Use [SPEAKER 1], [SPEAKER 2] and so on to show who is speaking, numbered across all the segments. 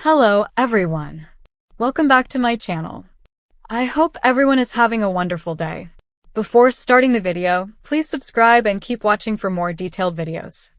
[SPEAKER 1] Hello, everyone. Welcome back to my channel. I hope everyone is having a wonderful day. Before starting the video, please subscribe and keep watching for more detailed videos.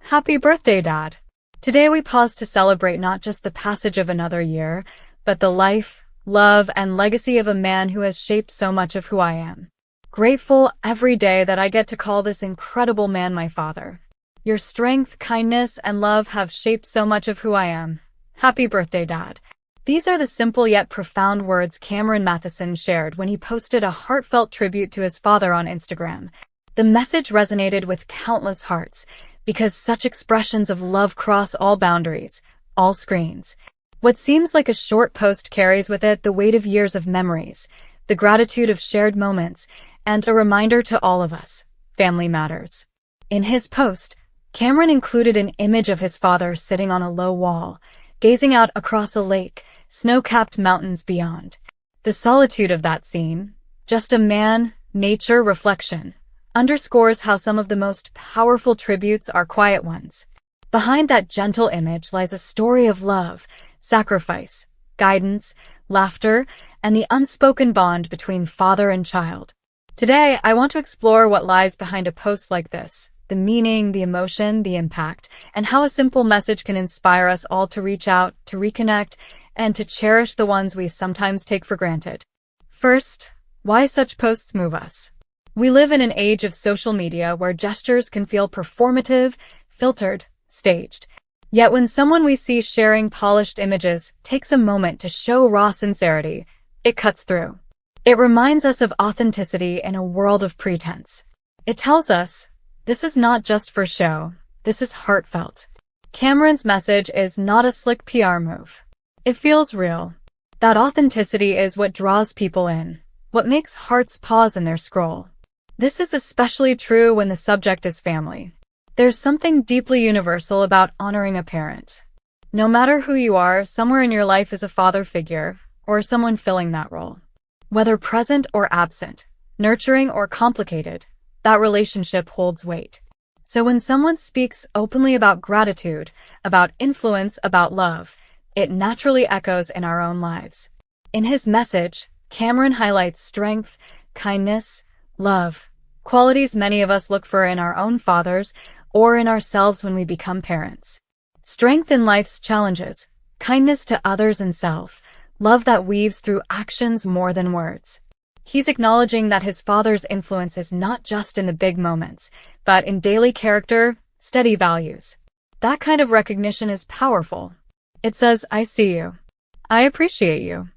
[SPEAKER 1] Happy birthday, Dad! Today we pause to celebrate not just the passage of another year, but the life, love, and legacy of a man who has shaped so much of who I am. Grateful every day that I get to call this incredible man my father. Your strength, kindness, and love have shaped so much of who I am. Happy birthday, Dad. These are the simple yet profound words Cameron Mathison shared when he posted a heartfelt tribute to his father on Instagram. The message resonated with countless hearts, because such expressions of love cross all boundaries, all screens. What seems like a short post carries with it the weight of years of memories, the gratitude of shared moments, and a reminder to all of us, family matters. In his post, Cameron included an image of his father sitting on a low wall, gazing out across a lake, snow-capped mountains beyond. The solitude of that scene, just a man-nature reflection, underscores how some of the most powerful tributes are quiet ones. Behind that gentle image lies a story of love, sacrifice, guidance, laughter, and the unspoken bond between father and child. Today, I want to explore what lies behind a post like this, the meaning, the emotion, the impact, and how a simple message can inspire us all to reach out, to reconnect, and to cherish the ones we sometimes take for granted. First, why such posts move us. We live in an age of social media where gestures can feel performative, filtered, staged. Yet when someone we see sharing polished images takes a moment to show raw sincerity, it cuts through. It reminds us of authenticity in a world of pretense. It tells us, this is not just for show, this is heartfelt. Cameron's message is not a slick PR move. It feels real. That authenticity is what draws people in, what makes hearts pause in their scroll. This is especially true when the subject is family. There's something deeply universal about honoring a parent. No matter who you are, somewhere in your life is a father figure, or someone filling that role. Whether present or absent, nurturing or complicated, that relationship holds weight. So when someone speaks openly about gratitude, about influence, about love, it naturally echoes in our own lives. In his message, Cameron highlights strength, kindness, love, qualities many of us look for in our own fathers or in ourselves when we become parents. Strength in life's challenges, kindness to others and self, love that weaves through actions more than words. He's acknowledging that his father's influence is not just in the big moments, but in daily character, steady values. That kind of recognition is powerful. It says, I see you. I appreciate you.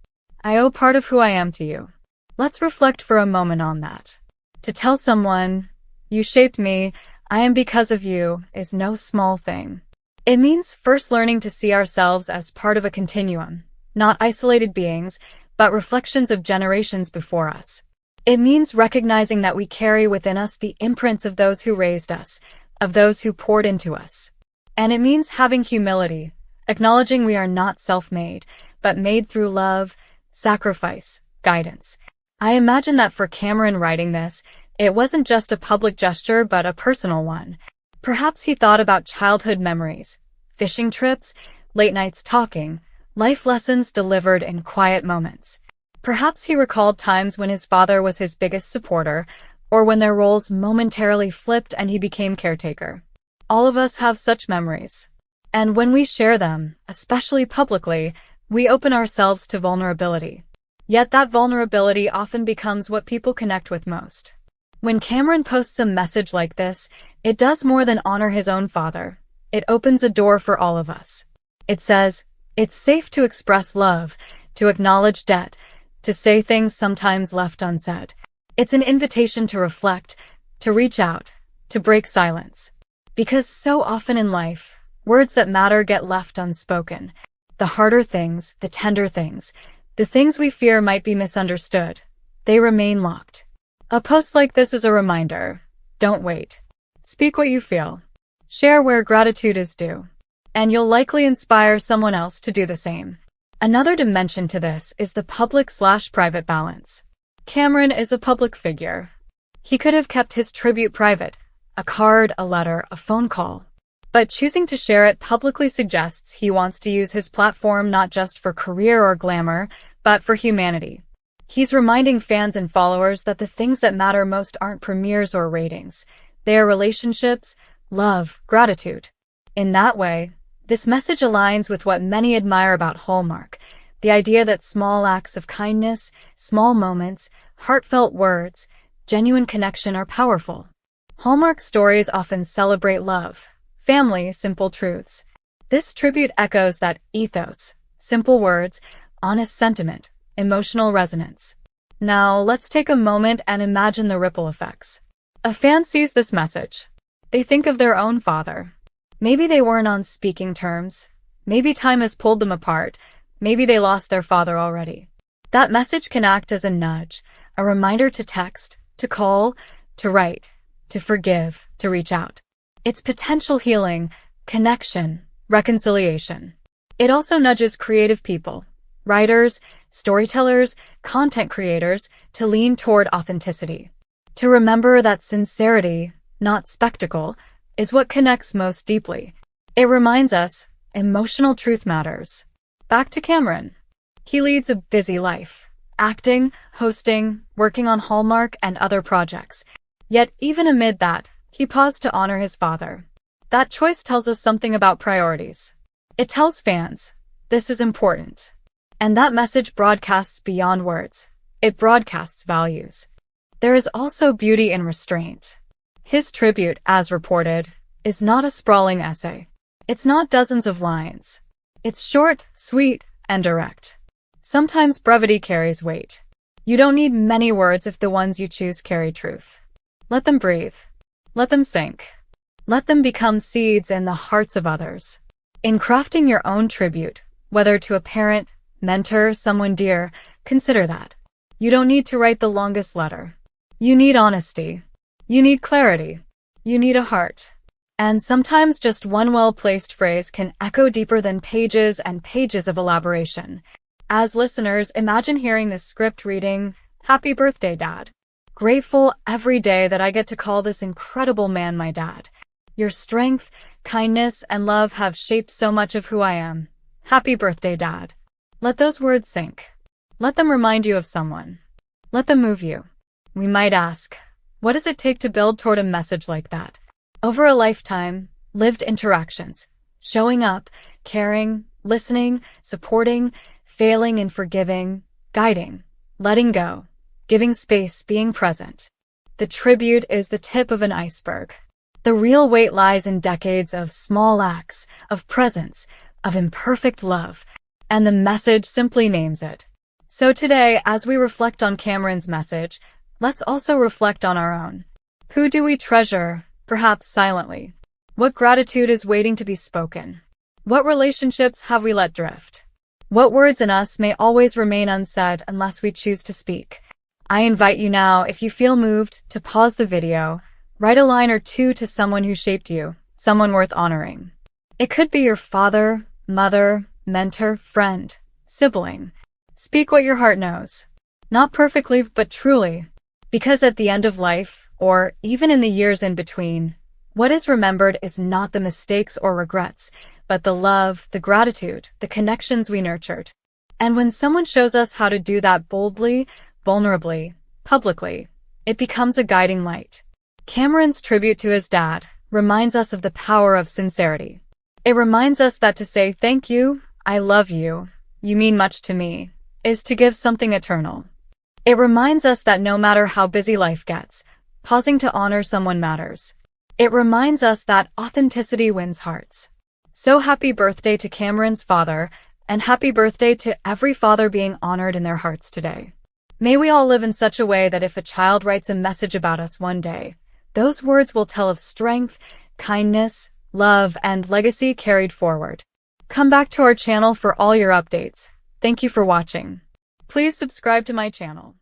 [SPEAKER 1] I owe part of who I am to you. Let's reflect for a moment on that. To tell someone, you shaped me, I am because of you, is no small thing. It means first learning to see ourselves as part of a continuum, not isolated beings, but reflections of generations before us. It means recognizing that we carry within us the imprints of those who raised us, of those who poured into us. And it means having humility, acknowledging we are not self-made, but made through love, sacrifice, guidance. I imagine that for Cameron writing this, it wasn't just a public gesture but a personal one. Perhaps he thought about childhood memories, fishing trips, late nights talking, life lessons delivered in quiet moments. Perhaps he recalled times when his father was his biggest supporter, or when their roles momentarily flipped and he became caretaker. All of us have such memories. And when we share them, especially publicly, we open ourselves to vulnerability. Yet that vulnerability often becomes what people connect with most. When Cameron posts a message like this, it does more than honor his own father. It opens a door for all of us. It says, it's safe to express love, to acknowledge debt, to say things sometimes left unsaid. It's an invitation to reflect, to reach out, to break silence. Because so often in life, words that matter get left unspoken. The harder things, the tender things, the things we fear might be misunderstood, they remain locked. A post like this is a reminder. Don't wait. Speak what you feel. Share where gratitude is due. And you'll likely inspire someone else to do the same. Another dimension to this is the public/private balance. Cameron is a public figure. He could have kept his tribute private, a card, a letter, a phone call. But choosing to share it publicly suggests he wants to use his platform not just for career or glamour, but for humanity. He's reminding fans and followers that the things that matter most aren't premieres or ratings. They are relationships, love, gratitude. In that way, this message aligns with what many admire about Hallmark, the idea that small acts of kindness, small moments, heartfelt words, genuine connection are powerful. Hallmark stories often celebrate love, family, simple truths. This tribute echoes that ethos: simple words, honest sentiment, emotional resonance. Now, let's take a moment and imagine the ripple effects. A fan sees this message. They think of their own father. Maybe they weren't on speaking terms. Maybe time has pulled them apart. Maybe they lost their father already. That message can act as a nudge, a reminder to text, to call, to write, to forgive, to reach out. It's potential healing, connection, reconciliation. It also nudges creative people, writers, storytellers, content creators, to lean toward authenticity. To remember that sincerity, not spectacle, is what connects most deeply. It reminds us, emotional truth matters. Back to Cameron. He leads a busy life, acting, hosting, working on Hallmark and other projects. Yet even amid that, he paused to honor his father. That choice tells us something about priorities. It tells fans, this is important. And that message broadcasts beyond words. It broadcasts values. There is also beauty in restraint. His tribute, as reported, is not a sprawling essay. It's not dozens of lines. It's short, sweet, and direct. Sometimes brevity carries weight. You don't need many words if the ones you choose carry truth. Let them breathe. Let them sink. Let them become seeds in the hearts of others. In crafting your own tribute, whether to a parent, mentor, someone dear, consider that. You don't need to write the longest letter. You need honesty. You need clarity. You need a heart. And sometimes just one well-placed phrase can echo deeper than pages and pages of elaboration. As listeners, imagine hearing this script reading, "Happy birthday, Dad. Grateful every day that I get to call this incredible man my dad. Your strength, kindness, and love have shaped so much of who I am. Happy birthday, Dad." Let those words sink. Let them remind you of someone. Let them move you. We might ask, what does it take to build toward a message like that? Over a lifetime, lived interactions, showing up, caring, listening, supporting, failing and forgiving, guiding, letting go, giving space, being present. The tribute is the tip of an iceberg. The real weight lies in decades of small acts, of presence, of imperfect love, and the message simply names it. So today, as we reflect on Cameron's message, let's also reflect on our own. Who do we treasure, perhaps silently? What gratitude is waiting to be spoken? What relationships have we let drift? What words in us may always remain unsaid unless we choose to speak? I invite you now, if you feel moved, to pause the video, write a line or two to someone who shaped you, someone worth honoring. It could be your father, mother, mentor, friend, sibling. Speak what your heart knows. Not perfectly, but truly. Because at the end of life, or even in the years in between, what is remembered is not the mistakes or regrets, but the love, the gratitude, the connections we nurtured. And when someone shows us how to do that boldly, vulnerably, publicly, it becomes a guiding light. Cameron's tribute to his dad reminds us of the power of sincerity. It reminds us that to say thank you, I love you, you mean much to me, is to give something eternal. It reminds us that no matter how busy life gets, pausing to honor someone matters. It reminds us that authenticity wins hearts. So happy birthday to Cameron's father, and happy birthday to every father being honored in their hearts today. May we all live in such a way that if a child writes a message about us one day, those words will tell of strength, kindness, love, and legacy carried forward. Come back to our channel for all your updates. Thank you for watching. Please subscribe to my channel.